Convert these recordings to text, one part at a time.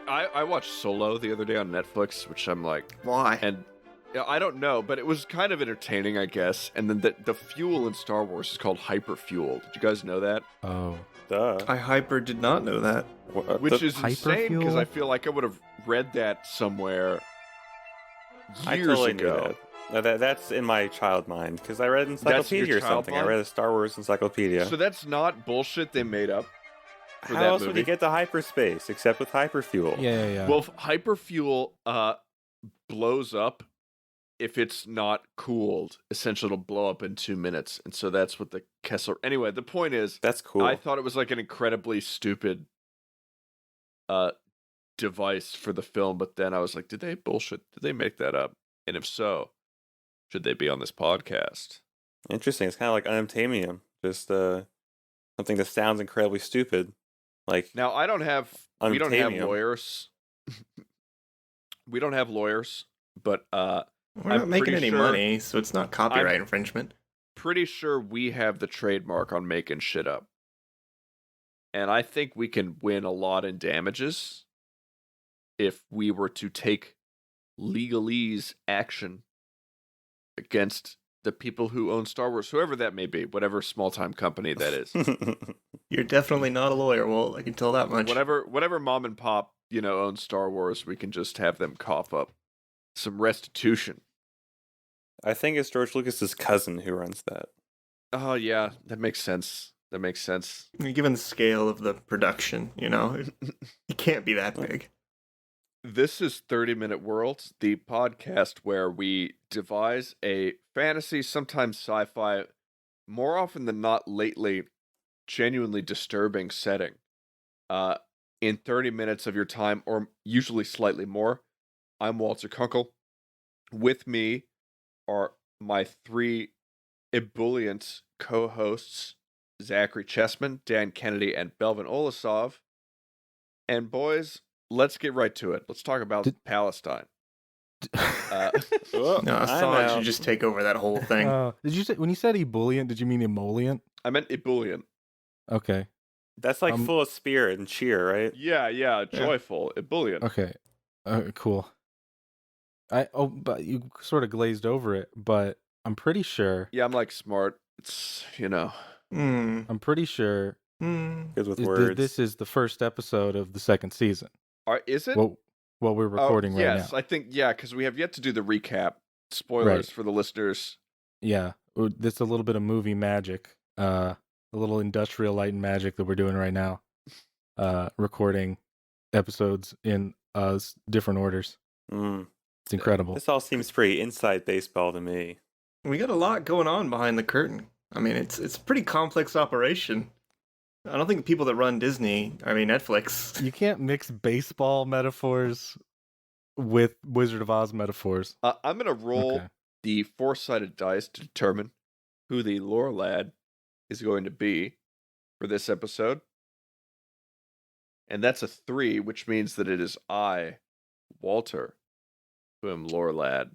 I watched Solo the other day on Netflix, which I'm like, Why? and yeah, I don't know, but it was kind of entertaining, I guess. And then the fuel in Star Wars is called hyperfuel. Did you guys know that? Oh. Duh. I hyper did not know that. Which is insane because hyperfuel? I feel like I would have read that somewhere I years totally ago. knew that. No, that's in my child mind because I read encyclopedia or child something. mind? I read a Star Wars encyclopedia. So that's not bullshit they made up for How that else movie. would you get to hyperspace except with hyperfuel? Yeah. Well, hyperfuel blows up if it's not cooled. Essentially, it'll blow up in 2 minutes, and so that's what the Kessler. Anyway, the point is, That's cool. I thought it was like an incredibly stupid device for the film, but then I was like, did they make that up? And if so, should they be on this podcast? Interesting. It's kind of like unobtainium. Just something that sounds incredibly stupid. Like Now, we don't have Unobtainium. lawyers. We don't have lawyers, but We're I'm not making pretty any sure- money, so it's not copyright infringement. pretty sure we have the trademark on making shit up. And I think we can win a lot in damages if we were to take legalese action against the people who own Star Wars, whoever that may be, whatever small-time company that is. You're definitely not a lawyer, Walt. I can tell that much. whatever mom and pop, owns Star Wars, we can just have them cough up some restitution. I think it's George Lucas's cousin who runs that. Oh yeah, that makes sense. Given the scale of the production, it can't be that big. This is 30-Minute Worlds, the podcast where we devise a fantasy, sometimes sci-fi, more often than not lately, genuinely disturbing setting in 30 minutes of your time, or usually slightly more. I'm Walter Kunkel. With me are my three ebullient co-hosts, Zachary Chessman, Dan Kennedy, and Belvin Olasov. And boys, let's get right to it. Let's talk about Palestine. Oh, No, I'm Assad out. should just take over that whole thing. Did you say when you said ebullient? Did you mean emollient? I meant ebullient. Okay. That's like full of spirit and cheer, right? Yeah, joyful, ebullient. Okay. Cool. But you sort of glazed over it. But I'm pretty sure. Yeah, I'm like smart. It's I'm pretty sure Good with words. this is the first episode of the second season. Is it? What we're recording right yes, now. I think because we have yet to do the recap. Spoilers for the listeners. Yeah, it's a little bit of movie magic, a little industrial light and magic that we're doing right now, recording episodes in different orders. It's incredible. This all seems pretty inside baseball to me. We got a lot going on behind the curtain. I mean, it's a pretty complex operation. I don't think the people that run Netflix. You can't mix baseball metaphors with Wizard of Oz metaphors. I'm gonna roll the 4-sided dice to determine who the lore lad is going to be for this episode. And that's a 3, which means that it is I, Walter, who am lore lad.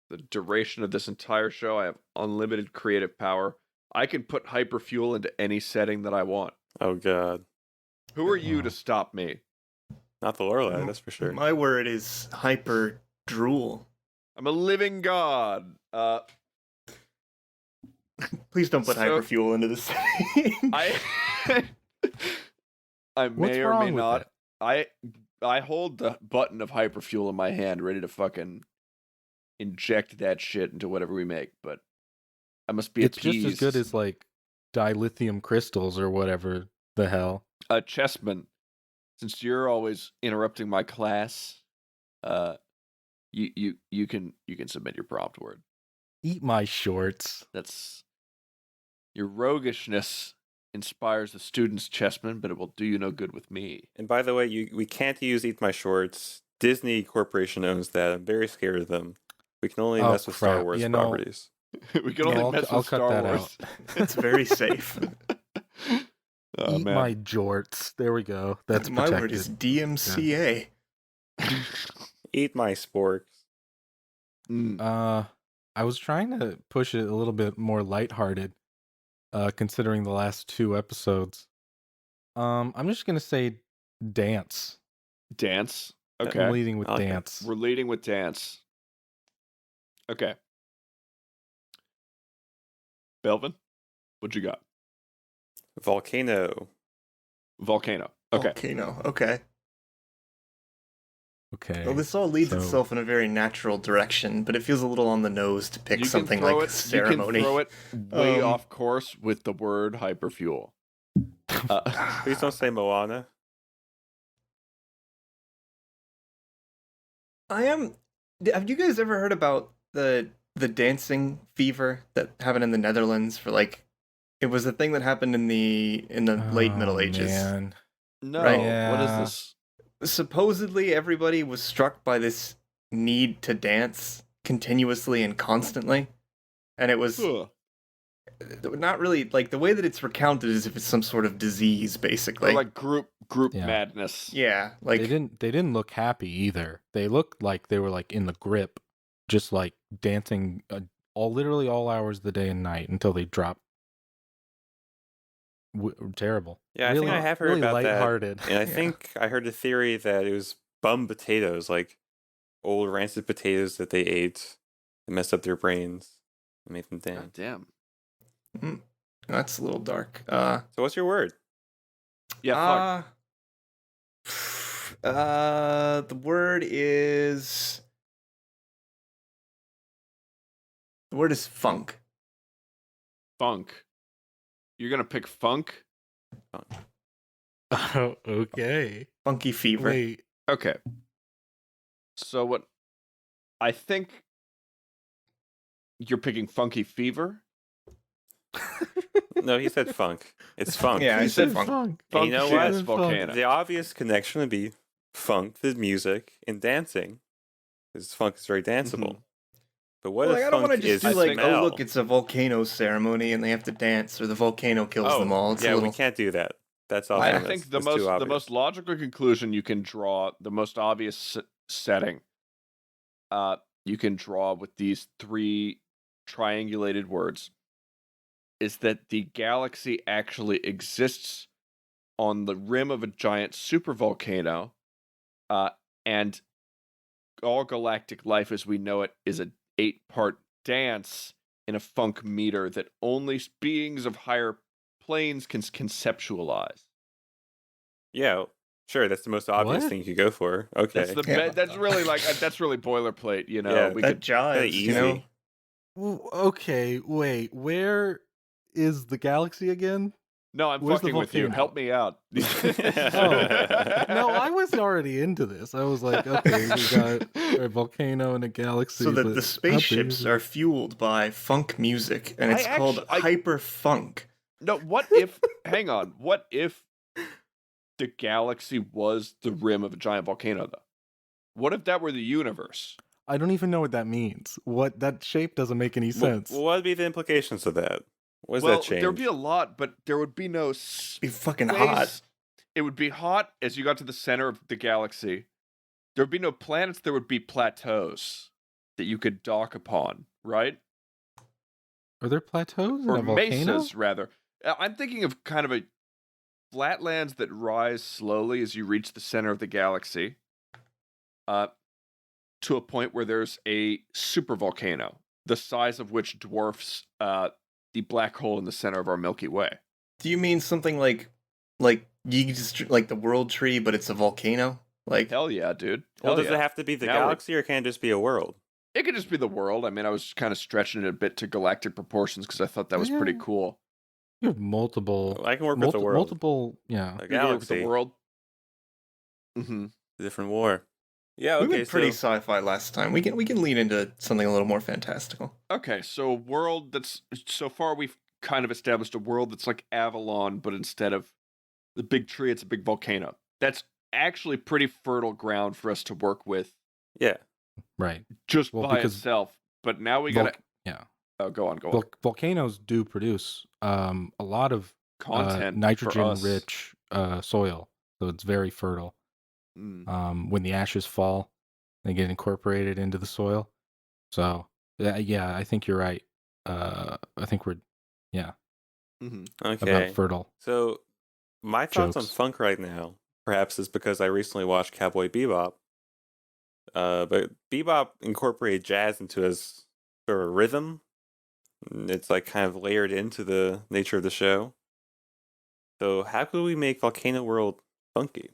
The duration of this entire show, I have unlimited creative power. I can put hyperfuel into any setting that I want. Oh god. Who are you to stop me? Not the Lorelei, that's for sure. My word is hyper drool. I'm a living god. Please don't put hyperfuel into this thing. I What's may or wrong may with not. that? I hold the button of hyperfuel in my hand, ready to fucking inject that shit into whatever we make, but I must be It's appeased. just as good as like dilithium crystals or whatever the hell. Chessman, since you're always interrupting my class, you can submit your prompt word. Eat my shorts. That's your roguishness inspires the students, Chessman, but it will do you no good with me. And by the way, we can't use Eat My Shorts. Disney Corporation owns that. I'm very scared of them. We can only mess with Star crap. Wars You know, properties. We can only mess I'll with cut Star that Wars. That's very safe. Oh, Eat man. my jorts. There we go. That's My protected. word is DMCA. Eat my sporks. I was trying to push it a little bit more lighthearted, considering the last 2 episodes. I'm just gonna say dance. Dance. I'm Okay. leading with I like it. dance. We're leading with dance. Okay. Belvin, what you got? Volcano. Volcano. Okay. Volcano. Okay. Okay. Well, this all leads so- itself in a very natural direction, but it feels a little on the nose to pick You can something throw like it. ceremony. You can throw it way Um, off course with the word hyperfuel. Please don't say Moana. Have you guys ever heard about the dancing fever that happened in the Netherlands for like? It was a thing that happened in the late Middle Oh, Ages. Man. No. Right. What is Yeah. this? Supposedly, everybody was struck by this need to dance continuously and constantly, and it was Ugh. not really like the way that it's recounted is if it's some sort of disease, basically. Or like group Yeah. madness. yeah, like They didn't look happy either. They looked like they were like in the grip, just like dancing literally all hours of the day and night until they dropped. Terrible. Yeah, I really, think I have heard really about that. lighthearted. And I Yeah. think I heard a theory that it was bum potatoes, like old rancid potatoes that they ate that messed up their brains and made them God dance. damn. that's a little dark. So what's your word? Yeah. The word is funk. Funk. You're gonna pick funk? Oh, okay. Funky fever. Wait. Okay. So what? I think you're picking funky fever. No, he said funk. It's funk. Yeah, I He said said funk. And you know what? Jazz Volcano. The obvious connection would be funk, the music, and dancing. Because funk is very danceable. But what Well, if I don't funk want to is just do like, smell? oh look, it's a volcano ceremony and they have to dance, or the volcano kills them all. It's yeah, a little. we can't do that. That's off I limits. think the It's too the obvious. most logical conclusion you can draw, the most obvious setting, you can draw with these three triangulated words, is that the galaxy actually exists on the rim of a giant supervolcano, and all galactic life as we know it is an 8-part dance in a funk meter that only beings of higher planes can conceptualize. Yeah, sure. That's the most obvious What? thing you could go for. Okay. That's the Yeah. that's really like that's really boilerplate, you know. Yeah, we That could jives, easy. you know. Okay, wait. Where is the galaxy again? No, I'm Where's the fucking with you. volcano? Help me out. No, I was already into this. I was like, okay, we got a volcano and a galaxy. So that but the how big spaceships is it? are fueled by funk music, and it's called hyper funk. No, what if hang on. What if the galaxy was the rim of a giant volcano though? What if that were the universe? I don't even know what that means. What that shape doesn't make any sense. Well, what would be the implications of that? What does Well, that change? there'd be a lot, but there would be no Be fucking space. hot. It would be hot as you got to the center of the galaxy. There would be no planets, there would be plateaus that you could dock upon, right? Are there plateaus in Or a volcano? mesas, rather. I'm thinking of kind of a flatlands that rise slowly as you reach the center of the galaxy, to a point where there's a supervolcano, the size of which dwarfs the black hole in the center of our Milky Way. Do you mean something like you just like the world tree, but it's a volcano? Like Hell yeah, dude. well, Hell does yeah. it have to be the Now we're- galaxy, or can it just be a world? It could just be the world. I mean, I was kind of stretching it a bit to galactic proportions because I thought that was pretty Yeah. cool. You have multiple. I can work with the world. Multiple. Yeah. A You work with galaxy, the world. Mm-hmm. a different war. Yeah, we okay. went pretty So sci-fi last time. We can lean into something a little more fantastical. Okay, so a world that's so far we've kind of established a world that's like Avalon, but instead of the big tree, it's a big volcano. That's actually pretty fertile ground for us to work with yeah, Right. just Well, by because itself. But now we gotta Yeah. oh, go on. Volcanoes do produce a lot of Content nitrogen-rich soil, so it's very fertile. Mm. When the ashes fall, they get incorporated into the soil. So yeah, I think you're right. I think we're Mm-hmm. okay. about fertile. So my thoughts on Jokes. funk right now perhaps it's because I recently watched Cowboy Bebop. But Bebop incorporated jazz into his sort of rhythm. It's like kind of layered into the nature of the show. So how could we make Volcano World funky?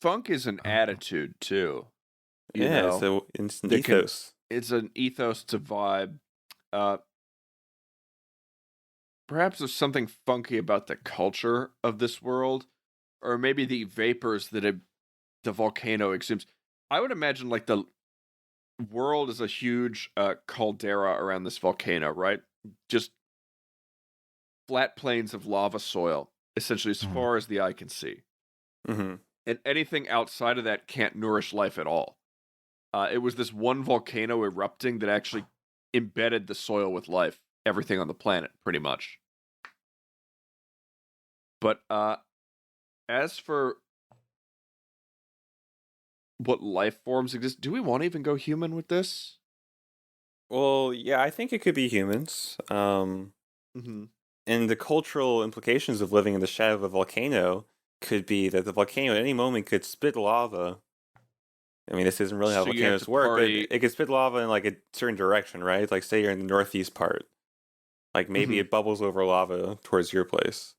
Funk is an attitude too. Yeah, so it's an They can- ethos. It's an ethos to vibe. Perhaps there's something funky about the culture of this world, or maybe the vapors that the volcano exudes. I would imagine like the world is a huge caldera around this volcano, right? Just flat plains of lava soil, essentially as far as the eye can see. Mm-hmm. And anything outside of that can't nourish life at all. It was this one volcano erupting that actually embedded the soil with life, everything on the planet, pretty much. But as for what life forms exist, do we want to even go human with this? Well, yeah, I think it could be humans. Mm-hmm. And the cultural implications of living in the shadow of a volcano could be that the volcano at any moment could spit lava. I mean, this isn't really how So you have volcanoes to work, but party- it could spit lava in like a certain direction, right? Like say you're in the northeast part. Like maybe Mhm. it bubbles over lava towards your place.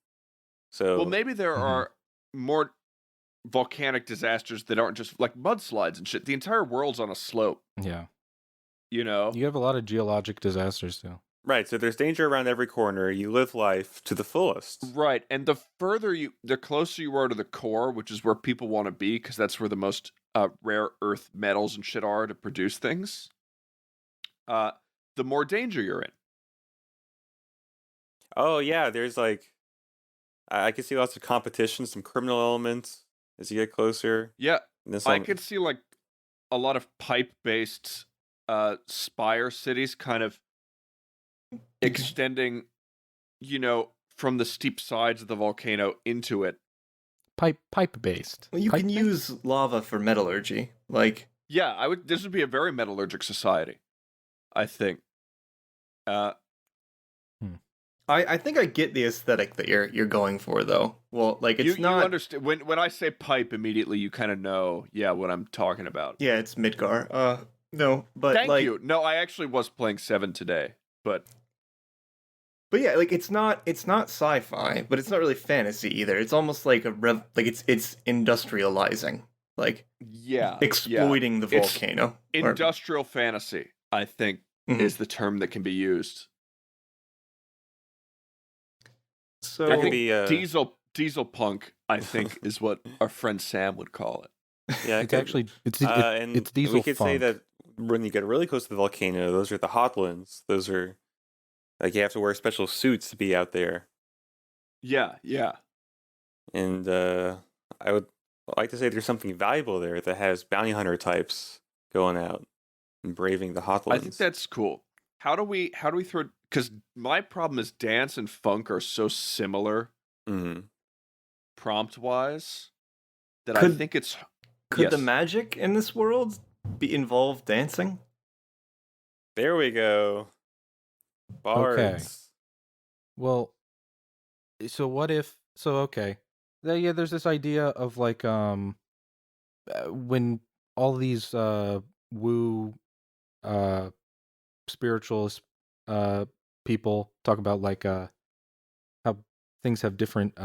So Well, maybe there Mhm. are more volcanic disasters that aren't just like mudslides and shit. The entire world's on a slope, Yeah. you know? You have a lot of geologic disasters too. right, so there's danger around every corner. You live life to the fullest. Right. And the closer you are to the core, which is where people want to be, because that's where the most rare earth metals and shit are to produce things, the more danger you're in. Oh yeah, there's like I can see lots of competition, some criminal elements as you get closer. Yeah. And then I some, could see like a lot of pipe-based spire cities kind of extending, from the steep sides of the volcano into it. Pipe based. Well, you can use lava for metallurgy. Like, Yeah, this would be a very metallurgic society, I think. I think I get the aesthetic that you're going for, though. Well, like it's you not. understand when I say pipe, immediately you kind of know, what I'm talking about. Yeah, it's Midgar. No, but Thank like, you. No, I actually was playing 7 today, but but yeah, like it's not sci-fi, but it's not really fantasy either. It's almost like it's industrializing, like yeah, exploiting the It's volcano. Or- industrial fantasy, I think, Mhm. is the term that can be used. so There I could think be diesel punk, I think, is what our friend Sam would call it. yeah, it It's could- actually it's and it's diesel we could say funk. that when you get really close to the volcano, those are the hotlands. Those are like you have to wear special suits to be out there. Yeah. And I would like to say there's something valuable there that has bounty hunter types going out and braving the hotlands. I think that's cool. How do we throw? Because my problem is dance and funk are so similar Mhm. prompt wise that I Could- think it's could the yes. magic in this world be involved dancing? There we go. Bards. Well, so what if? So okay, yeah. There's this idea of like when all these woo spiritualist people talk about like how things have different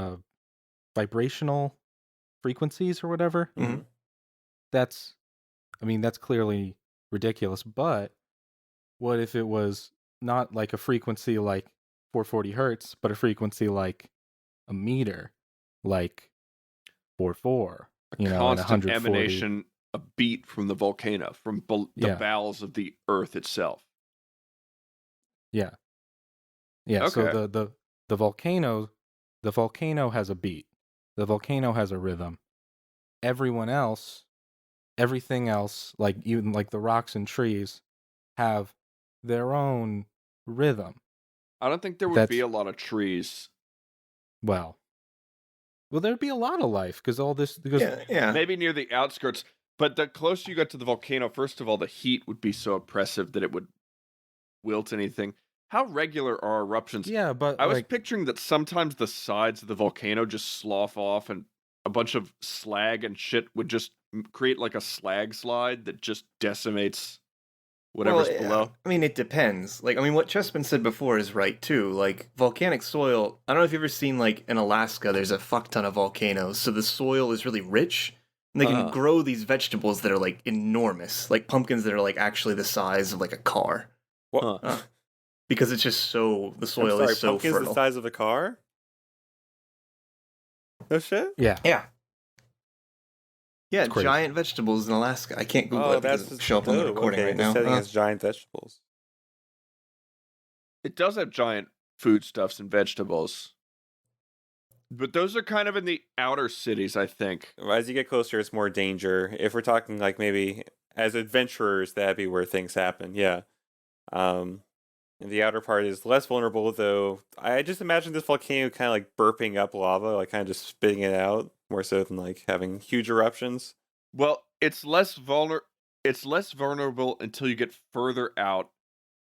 vibrational frequencies or whatever. Mhm. That's clearly ridiculous, but what if it was not like a frequency like 440 hertz, but a frequency like a meter, like 44, and constant 140. emanation, a beat from the volcano, from the Yeah. bowels of the earth itself. Yeah. So Okay. the volcano has a beat. The volcano has a rhythm. Everything else, like even like the rocks and trees, have their own rhythm. I don't think there would be That's- a lot of trees. Well, there'd be a lot of life because Yeah. Maybe near the outskirts, but the closer you got to the volcano, first of all, the heat would be so oppressive that it would wilt anything. How regular are eruptions? Yeah, but I was like, picturing that sometimes the sides of the volcano just slough off and a bunch of slag and shit would just create like a slag slide that just decimates whatever's below. I mean, it depends. Like, I mean, what Chessman said before is right too. Like, volcanic soil. I don't know if you've ever seen like in Alaska. There's a fuck ton of volcanoes, so the soil is really rich, and they can grow these vegetables that are like enormous, like pumpkins that are like actually the size of like a car. What? Because it's just so the soil is so pumpkin's fertile. the size of a car? No shit? yeah, Yeah. Yeah, It's crazy. giant vegetables in Alaska. I can't Google it because it'll show up on the recording right now. Setting as giant vegetables. It does have giant foodstuffs and vegetables. But those are kind of in the outer cities, I think. As you get closer, it's more danger. If we're talking like maybe as adventurers, that'd be where things happen. Yeah. And the outer part is less vulnerable, though. I just imagine this volcano kind of like burping up lava, like kind of just spitting it out, more so than like having huge eruptions. Well, it's less vulnerable until you get further out,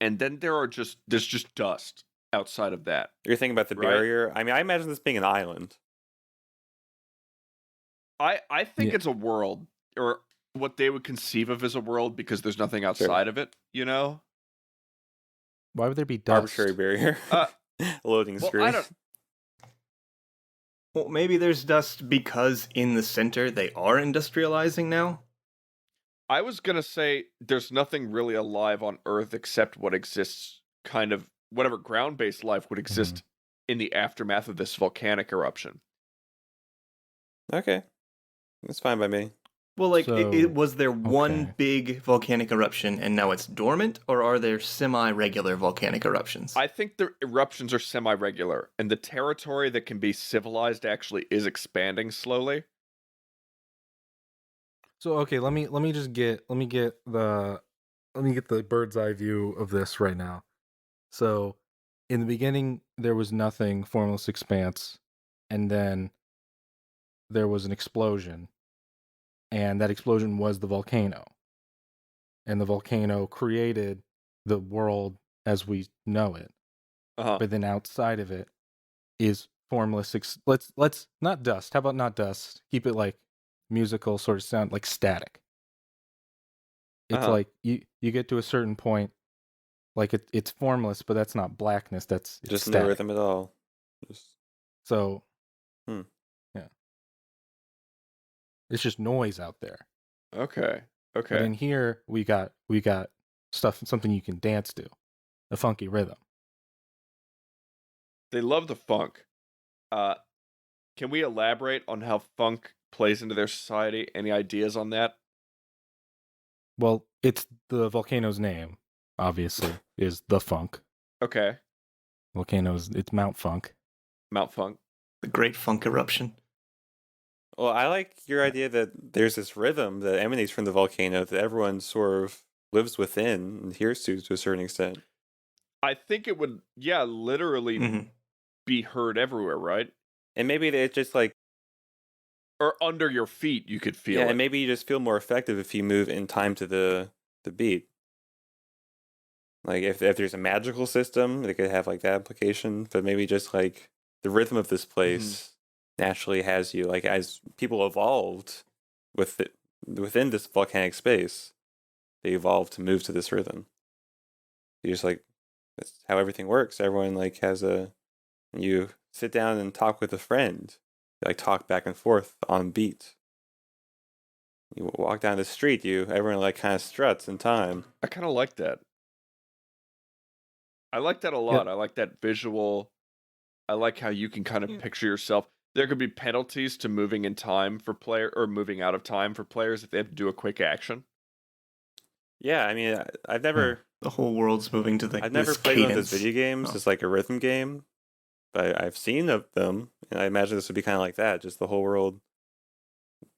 and then there's just dust outside of that. You're thinking about the Right. barrier. I mean, I imagine this being an island. I think Yeah. it's a world, or what they would conceive of as a world, because there's nothing outside of it, you know? Why would there be dust? Arbitrary barrier. Loading Well, screen. I don't. Well, maybe there's dust because in the center they are industrializing now. I was gonna say there's nothing really alive on Earth except what exists, kind of whatever ground-based life would exist in the aftermath of this volcanic eruption. Okay. That's fine by me. Well, like, So, was there one okay. big volcanic eruption and now it's dormant, or are there semi-regular volcanic eruptions? I think the eruptions are semi-regular, and the territory that can be civilized actually is expanding slowly. So okay, let me get the bird's eye view of this right now. So in the beginning there was nothing, formless expanse, and then there was an explosion, and that explosion was the volcano. And the volcano created the world as we know it. Uh-huh. But then outside of it is formless let's not dust. How about not dust? Keep it like musical sort of sound, like static. It's Uh-huh. like you get to a certain point, like it's formless, but that's not blackness. It's Just no static. rhythm at all. Just So, Hmm. yeah, it's just noise out there. Okay. But Okay. in here, we got something you can dance to, a funky rhythm. They love the funk. Can we elaborate on how funk plays into their society? Any ideas on that? Well, it's the volcano's name, obviously, is the Funk. Okay. It's Mount Funk. Mount Funk. The Great Funk Eruption. Well, I like your idea that there's this rhythm that emanates from the volcano that everyone sort of lives within and hears to a certain extent. I think it would, literally Mhm. be heard everywhere, right? And maybe it's just like, Or under your feet, you could feel it. and maybe you just feel more effective if you move in time to the beat. Like if there's a magical system, they could have like that application, but maybe just like the rhythm of this place naturally has you, like as people evolved within this volcanic space, they evolved to move to this rhythm. You just like, that's how everything works. Everyone like you sit down and talk with a friend, you, like talk back and forth on beat. You walk down the street, everyone like kind of struts in time. I kind of like that. I like that a lot. I like that visual. I like how you can kind of picture yourself. There could be penalties to moving in time for player or moving out of time for players if they have to do a quick action. Yeah, I mean, I've never The whole world's moving to I've never this played one of cadence. those video games. Oh. It's like a rhythm game, but I've seen of them, and I imagine this would be kind of like that. Just the whole world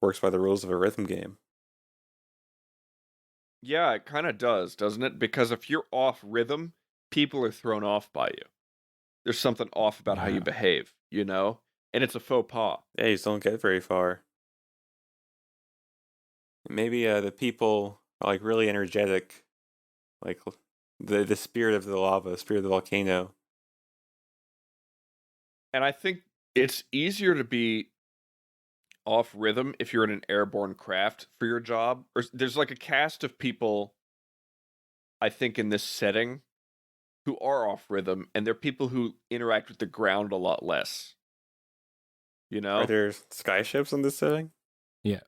works by the rules of a rhythm game. Yeah, it kind of does, doesn't it? Because if you're off rhythm, people are thrown off by you. There's something off about how you Yeah. behave, you know? And it's a faux pas. Yeah, you just don't get very far. Maybe the people are like really energetic, like the spirit of the lava, spirit of the volcano. And I think it's easier to be off rhythm if you're in an airborne craft for your job. Or there's like a cast of people, I think, in this setting who are off rhythm, and they're people who interact with the ground a lot less. You know? Are there skyships in this setting? Yeah.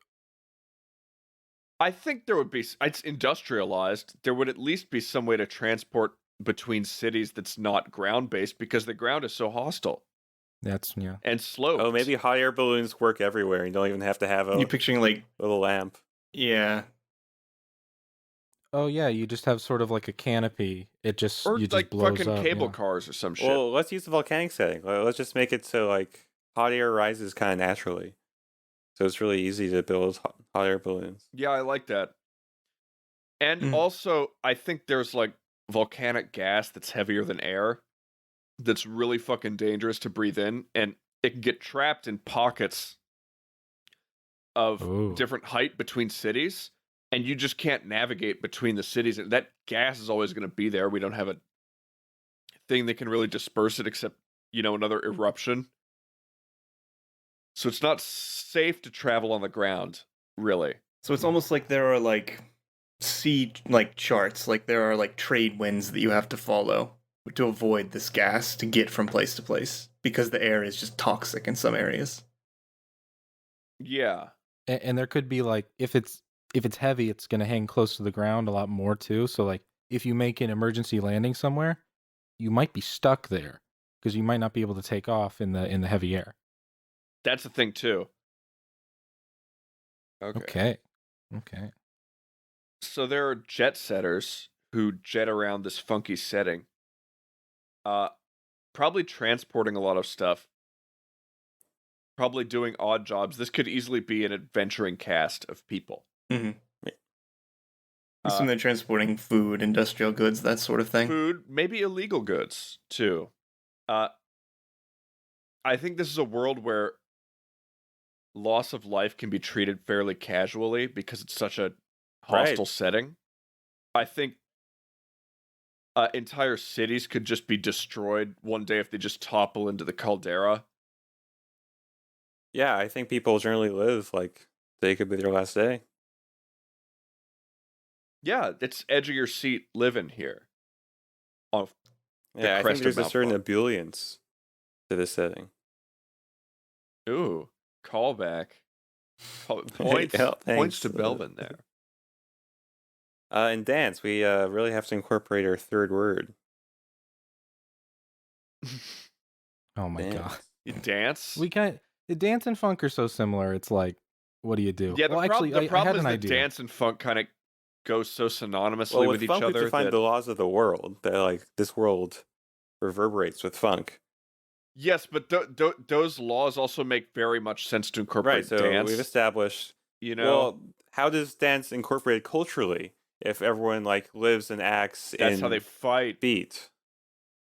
I think there would be. It's industrialized. There would at least be some way to transport between cities that's not ground based because the ground is so hostile That's yeah. and sloped. Oh, maybe hot air balloons work everywhere. You don't even have to have a You're picturing like, little lamp. yeah, Oh yeah, you just have sort of like a canopy. It just or you just like blows fucking up. cable Yeah. cars or some shit. Well, let's use the volcanic setting. Let's just make it so like hot air rises kind of naturally. So it's really easy to build hot air balloons. Yeah, I like that. And Mm. also, I think there's like volcanic gas that's heavier than air that's really fucking dangerous to breathe in, and it can get trapped in pockets of Ooh. different height between cities, and you just can't navigate between the cities. And that gas is always going to be there. We don't have a thing that can really disperse it except, another eruption. So it's not safe to travel on the ground, really. so it's almost like there are like sea like charts, like there are like trade winds that you have to follow to avoid this gas to get from place to place because the air is just toxic in some areas. Yeah. And there could be like if it's heavy, it's gonna hang close to the ground a lot more too. So like if you make an emergency landing somewhere, you might be stuck there because you might not be able to take off in the heavy air. That's the thing, too. Okay. Okay. So there are jet setters who jet around this funky setting. Probably transporting a lot of stuff. Probably doing odd jobs. This could easily be an adventuring cast of people. Mm-hmm. Assume they're transporting food, industrial goods, that sort of thing. Food, maybe illegal goods, too. I think this is a world where loss of life can be treated fairly casually because it's such a hostile setting. I think entire cities could just be destroyed one day if they just topple into the caldera. Yeah, I think people generally live like they could be their last day. Yeah, it's edge of your seat living here. Yeah, I think crest of there's a Mount certain Blanc. ebullience to this setting. Ooh, callback. Points, Yeah, points thanks. to Belvin there. In dance, we really have to incorporate our third word. Oh my Dance. god. You dance? The dance and funk are so similar. It's like, what do you do? Yeah, the well, actually, the I problem had is an that idea. dance and funk kind of go so synonymously Well, with with each funk, we other define that... the laws of the world. That like this world reverberates with funk. Yes, but those laws also make very much sense to incorporate Right. So dance. we've established. Well, how does dance incorporate culturally? If everyone like lives and acts that's in how they fight. beat.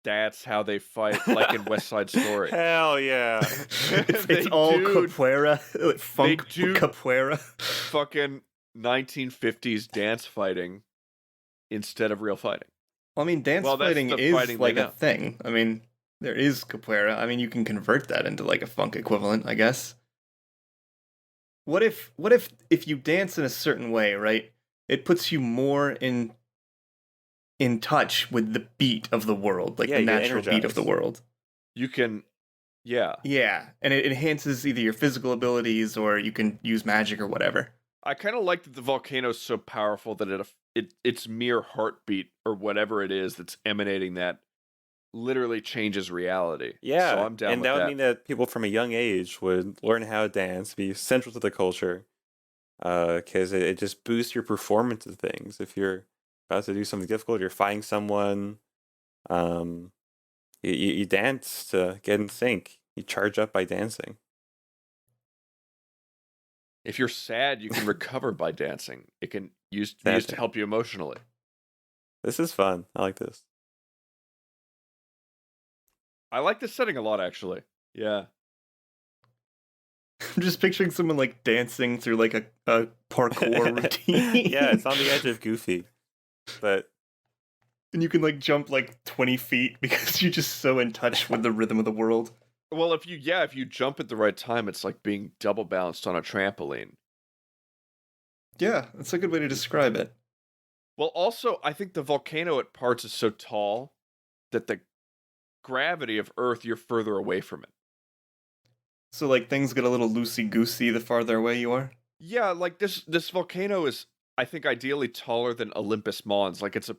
That's how they fight, like in West Side Story. Hell yeah! it's all capoeira, like funk do- capoeira. Fucking 1950s dance fighting instead of real fighting. Well, I mean, dance Well, that's fighting the is fighting they like a know. thing. I mean, there is capoeira. I mean, you can convert that into like a funk equivalent, I guess. What if you dance in a certain way, right? It puts you more in touch with the beat of the world, like Yeah, the you get natural beat of the energized. world. You can, yeah. Yeah, and it enhances either your physical abilities or you can use magic or whatever. I kind of like that the volcano's so powerful that its mere heartbeat or whatever it is that's emanating that literally changes reality. Yeah, so I'm down and with that would that. mean that people from a young age would learn how to dance, be central to the culture, because it just boosts your performance of things. If you're about to do something difficult, you're fighting someone, you dance to get in sync. You charge up by dancing. If you're sad, you can recover by dancing. It can be used to Dancing. help you emotionally. This is fun. I like this. I like this setting a lot, actually. Yeah. I'm just picturing someone like dancing through like a parkour routine. Yeah, it's on the edge of goofy, but And you can like jump like 20 feet because you're just so in touch with the rhythm of the world. Well, if you jump at the right time, it's like being double balanced on a trampoline. Yeah, that's a good way to describe it. Well, also, I think the volcano at parts is so tall that the gravity of Earth, you're further away from it. So like things get a little loosey-goosey the farther away you are? Yeah, like this volcano is, I think, ideally taller than Olympus Mons. Like it's a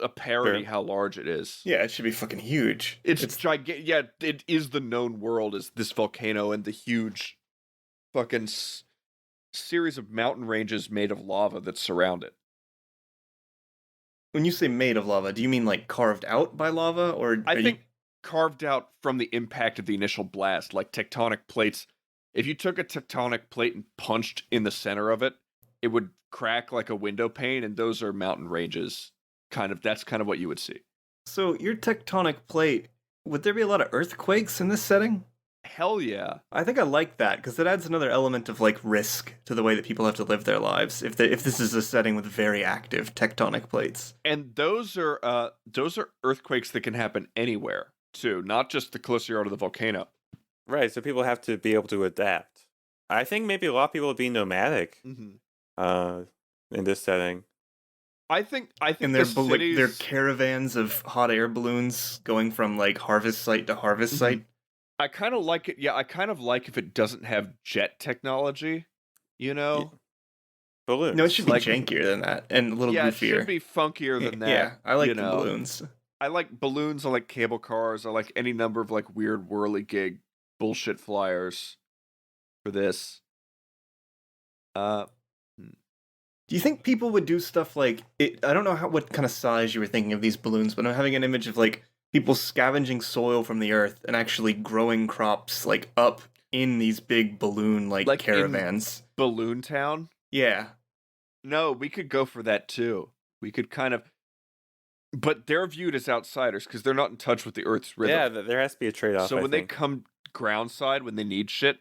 parody Sure. how large it is. Yeah, it should be fucking huge. It's gigantic. Yeah, it is the known world as this volcano and the huge fucking series of mountain ranges made of lava that surround it. When you say made of lava, do you mean like carved out by lava, or I are think carved out from the impact of the initial blast, like tectonic plates. If you took a tectonic plate and punched in the center of it, it would crack like a window pane, and those are mountain ranges. That's kind of what you would see. So your tectonic plate, would there be a lot of earthquakes in this setting? Hell yeah. I think I like that because it adds another element of like risk to the way that people have to live their lives. If this is a setting with very active tectonic plates, And those are earthquakes that can happen anywhere too, not just the closer you are to the volcano. Right, so people have to be able to adapt. I think maybe a lot of people would be nomadic Mm-hmm. in this setting. I think and the their cities. caravans of hot air balloons going from like harvest site to harvest Mhm. site. I kind of like it. Yeah, I kind of like if it doesn't have jet technology. You know. Balloons. No, it should be Like- jankier than that and a little Yeah, it goofier. should be funkier than that. Yeah, I like you the know. balloons. I like balloons. I like cable cars. I like any number of like weird whirly-gig bullshit flyers for this. Do you think people would do stuff like it? I don't know what kind of size you were thinking of these balloons, but I'm having an image of like people scavenging soil from the earth and actually growing crops like up in these big balloon like Like in- caravans. Balloon Town. Yeah. No, we could go for that too. We could kind of, but they're viewed as outsiders because they're not in touch with the Earth's rhythm. Yeah, there has to be a trade-off. So I when think. they come ground side, when they need shit,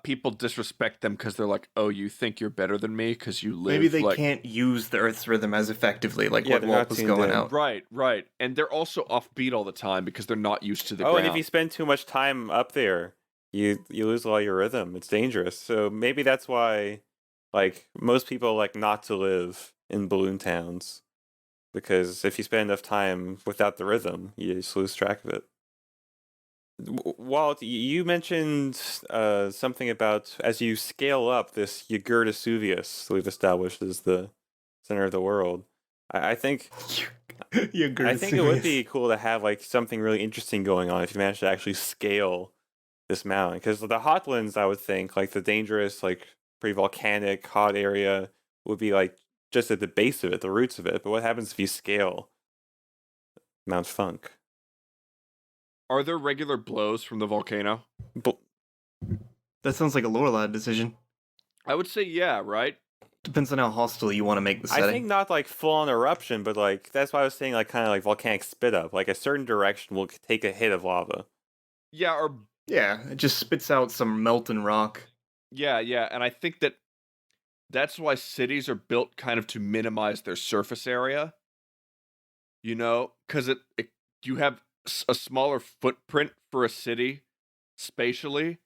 people disrespect them because they're like, "Oh, you think you're better than me because you live." Maybe they like... can't use the earth's rhythm as effectively like Yeah, what they're Walt not was tuned going in. out. Right, and they're also offbeat all the time because they're not used to the Oh, ground. and if you spend too much time up there, you lose all your rhythm. It's dangerous. So maybe that's why, like, most people like not to live in balloon towns, because if you spend enough time without the rhythm, you just lose track of it. Walt, you mentioned something about as you scale up this Yugurta we've established as the center of the world. I think I think it would be cool to have like something really interesting going on if you manage to actually scale this mountain. Because the hotlands, I would think, like the dangerous, like pretty volcanic hot area, would be like just at the base of it, the roots of it. But what happens if you scale Mount Funk? Are there regular blows from the volcano? That sounds like a Lorelad decision. I would say yeah, right? Depends on how hostile you want to make the setting. I think not like full on eruption, but like that's why I was saying like kind of like volcanic spit up. Like a certain direction will take a hit of lava. Yeah, or Yeah, it just spits out some melting rock. yeah, and I think that's why cities are built kind of to minimize their surface area. You know, because you have a smaller footprint for a city spatially,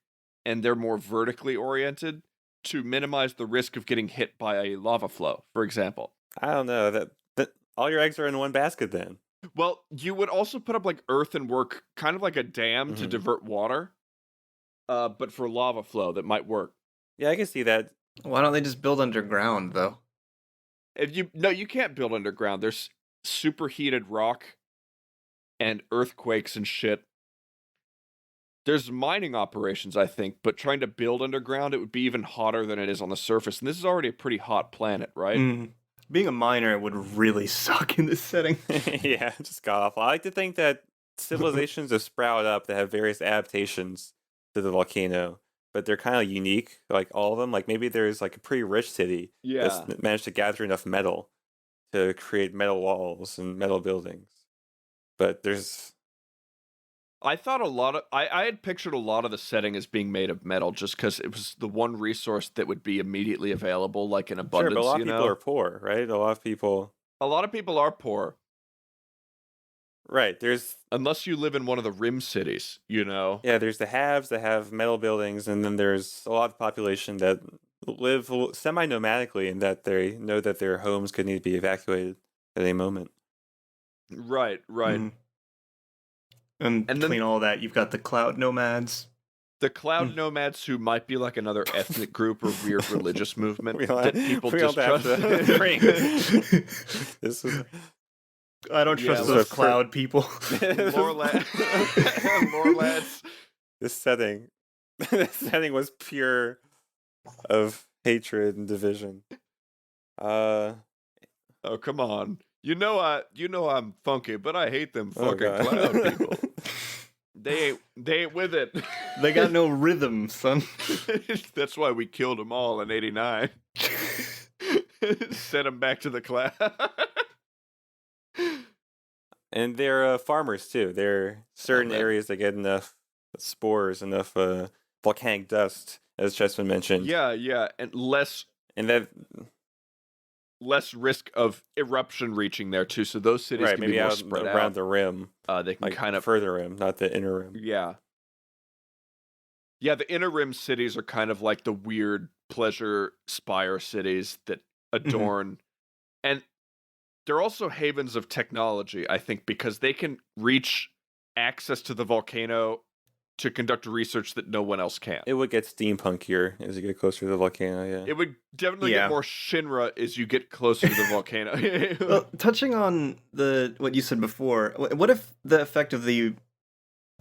and they're more vertically oriented to minimize the risk of getting hit by a lava flow, for example. I don't know that all your eggs are in one basket then. Well, you would also put up like earthenwork, kind of like a dam to Mhm. divert water, but for lava flow that might work. Yeah, I can see that. Why don't they just build underground though? You can't build underground. There's superheated rock and earthquakes and shit. There's mining operations, I think, but trying to build underground, it would be even hotter than it is on the surface. And this is already a pretty hot planet, right? Being a miner would really suck in this setting. Yeah, just got off. I like to think that civilizations have sprouted up that have various adaptations to the volcano, but they're kind of unique, like all of them. Like maybe there's like a pretty rich city that's managed to gather enough metal to create metal walls and metal buildings. But there's I thought I had pictured a lot of the setting as being made of metal just because it was the one resource that would be immediately available, like in abundance. sure, but a lot of you people know? are poor, right? A lot of people. A lot of people are poor. Right. There's Unless you live in one of the rim cities, there's the haves that have metal buildings, and then there's a lot of population that live semi-nomadically, and that they know that their homes could need to be evacuated at any moment. Right. Mhm. And then- between all that, you've got the cloud nomads. The cloud nomads who might be like another ethnic group or weird religious movement that people we don't have distrust. to bring this is I don't trust Yeah, those cloud people. Lore lads. this setting was pure of hatred and division. Oh, come on. I'm funky, but I hate them fucking God. cloud people. They ain't with it. They got no rhythm, son. That's why we killed them all in '89. Sent them back to the cloud. And they're farmers too. There are certain man. areas that get enough spores, enough volcanic dust, as Chessman mentioned. Yeah, and less risk of eruption reaching there too. So those cities can maybe be more out spread around out. the rim. They can Like kind of further rim, not the inner rim. Yeah, the inner rim cities are kind of like the weird pleasure spire cities that adorn, and they're also havens of technology, I think, because they can reach access to the volcano to conduct research that no one else can. It would get steampunkier as you get closer to the volcano, yeah. It would definitely get more Shinra as you get closer to the volcano. Well, touching on what you said before, what if the effect of the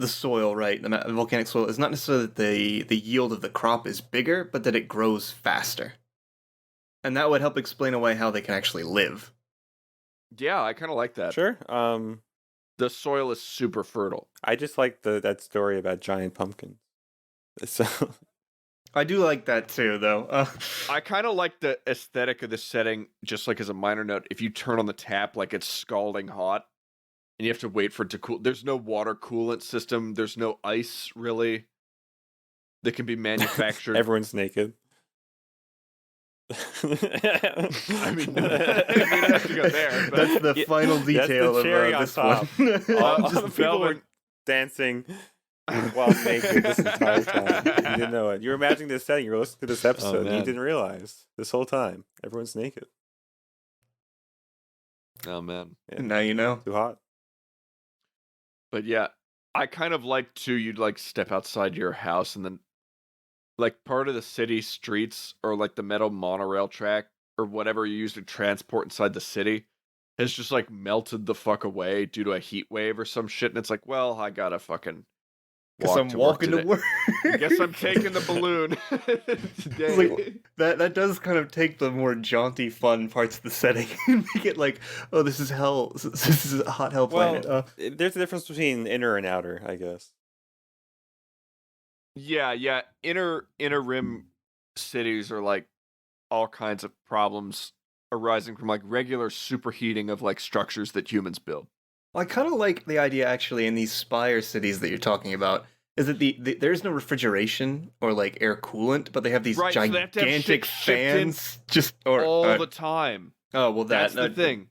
soil, right, the volcanic soil, is not necessarily that the yield of the crop is bigger, but that it grows faster? And that would help explain away how they can actually live. Yeah, I kind of like that. Sure. The soil is super fertile. I just like that story about giant pumpkins. So I do like that too, though. I kind of like the aesthetic of this setting, just like as a minor note. If you turn on the tap, like it's scalding hot, and you have to wait for it to cool. There's no water coolant system. There's no ice, really, that can be manufactured. Everyone's naked. I mean, we don't have to go there. But That's the final detail the cherry of on this top. one. All just the people were velvet. dancing while naked this entire time. You didn't know it. You were imagining this setting. You were listening to this episode, and you man. didn't realize this whole time everyone's naked. Oh man. Yeah, Now you know. too hot. But yeah, I kind of like to you'd like step outside your house and then like part of the city streets or like the metal monorail track or whatever you use to transport inside the city has just like melted the fuck away due to a heat wave or some shit. And it's like, well, I gotta fucking Because I'm walking to today. work. Guess I'm taking the balloon today. Like, that does kind of take the more jaunty, fun parts of the setting and make it like, oh, this is hell. This is a hot hell planet. There's a difference between inner and outer, I guess. Yeah. Inner rim cities are like all kinds of problems arising from like regular superheating of like structures that humans build. Well, I kind of like the idea actually in these spire cities that you're talking about. Is that there's no refrigeration or like air coolant, but they have these Right, so they have to have gigantic shit shipped in fans just or all the time. oh well That's the thing.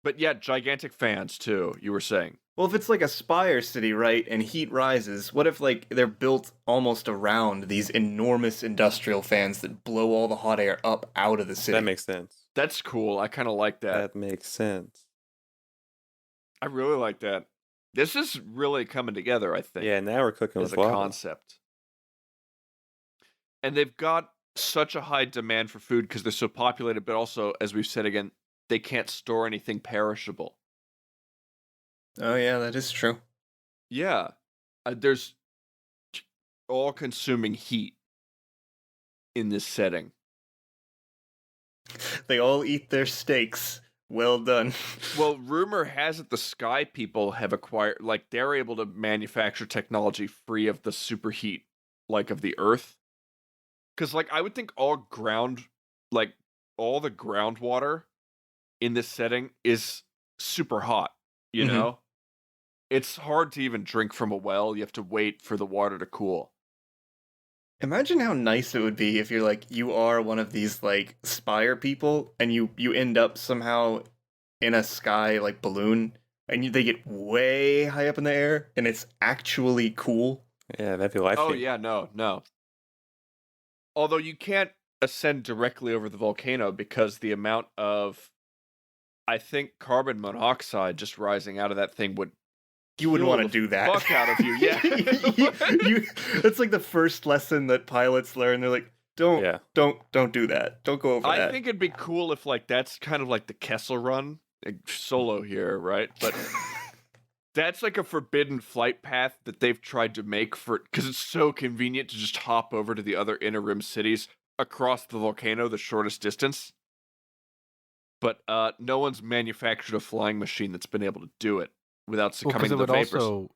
But yeah, gigantic fans too, you were saying. Well, if it's like a spire city, right, and heat rises, what if like they're built almost around these enormous industrial fans that blow all the hot air up out of the city? That makes sense. That's cool. I kind of like that. That makes sense. I really like that. This is really coming together, I think. Yeah, now we're cooking as with a water. concept. And they've got such a high demand for food because they're so populated, but also, as we've said again, they can't store anything perishable. Oh yeah, that is true. Yeah. There's all-consuming heat in this setting. They all eat their steaks. Well done. Well, rumor has it the Sky People have acquired, like, they're able to manufacture technology free of the superheat, like, of the Earth. Because, like, I would think all the groundwater in this setting is super hot, you Mhm. know? It's hard to even drink from a well. You have to wait for the water to cool. Imagine how nice it would be if you are one of these like spire people and you end up somehow in a sky like balloon and they get way high up in the air, and it's actually cool. Yeah, that'd be life. Oh yeah, no. Although you can't ascend directly over the volcano because the amount of, I think, carbon monoxide just rising out of that thing would. You wouldn't kill want to the do that. Fuck out of you, yeah. It's like the first lesson that pilots learn. They're like, don't do that. Don't go over that. I think it'd be cool if like that's kind of like the Kessel Run, solo here, right? But that's like a forbidden flight path that they've tried to make for, because it's so convenient to just hop over to the other inner rim cities across the volcano, the shortest distance. But no one's manufactured a flying machine that's been able to do it without succumbing to the vapors.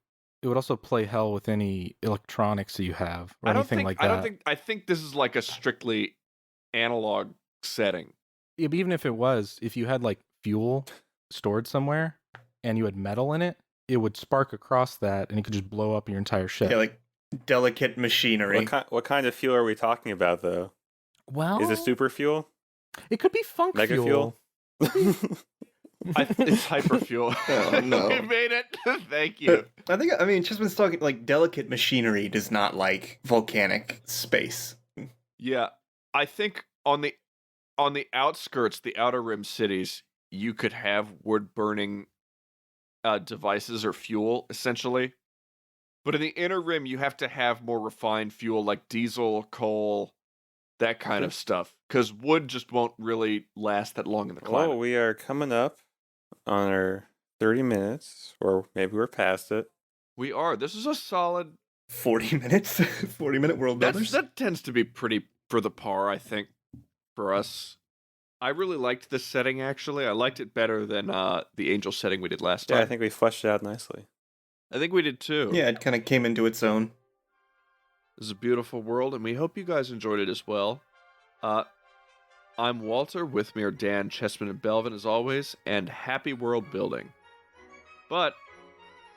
It would also play hell with any electronics that you have or anything like that. I think this is like a strictly analog setting. Yeah, but even if it was, if you had like fuel stored somewhere and you had metal in it, it would spark across that and it could just blow up your entire ship. Yeah, like delicate machinery. What kind of fuel are we talking about, though? Well, Is it super fuel? It could be funk Mega fuel. It's hyperfuel. Oh, no. We made it. Thank you. I mean, Chisman's talking like delicate machinery does not like volcanic space. Yeah, I think on the outskirts, the outer rim cities, you could have wood burning devices or fuel essentially, but in the inner rim, you have to have more refined fuel like diesel, coal, that kind of stuff, because wood just won't really last that long in the climate. Well, we are coming up on our 30 minutes, or maybe we're past it. We are. This is a solid 40 minutes? 40-minute world builders? That tends to be pretty for the par, I think, for us. I really liked this setting, actually. I liked it better than the Angel setting we did last time. Yeah, I think we fleshed it out nicely. I think we did too. Yeah, it kind of came into its own. This is a beautiful world, and we hope you guys enjoyed it as well. I'm Walter. With me are Dan, Chessman, and Belvin, as always, and happy world building. But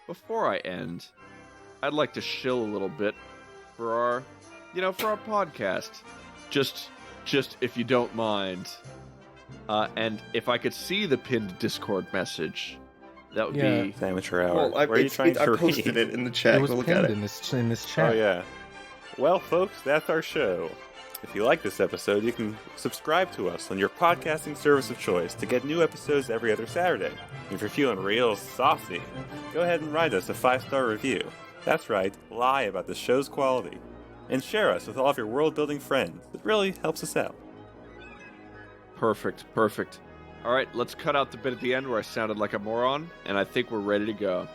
before I end, I'd like to shill a little bit for our podcast. Just if you don't mind. And if I could see the pinned Discord message, that would be amateur hour. Well, I posted it in the chat. It was Go look at pinned it. in this chat. Oh, yeah. Well, folks, that's our show. If you like this episode, you can subscribe to us on your podcasting service of choice to get new episodes every other Saturday. If you're feeling real saucy, go ahead and write us a 5-star review. That's right, lie about the show's quality. And share us with all of your world-building friends. It really helps us out. Perfect. All right, let's cut out the bit at the end where I sounded like a moron, and I think we're ready to go.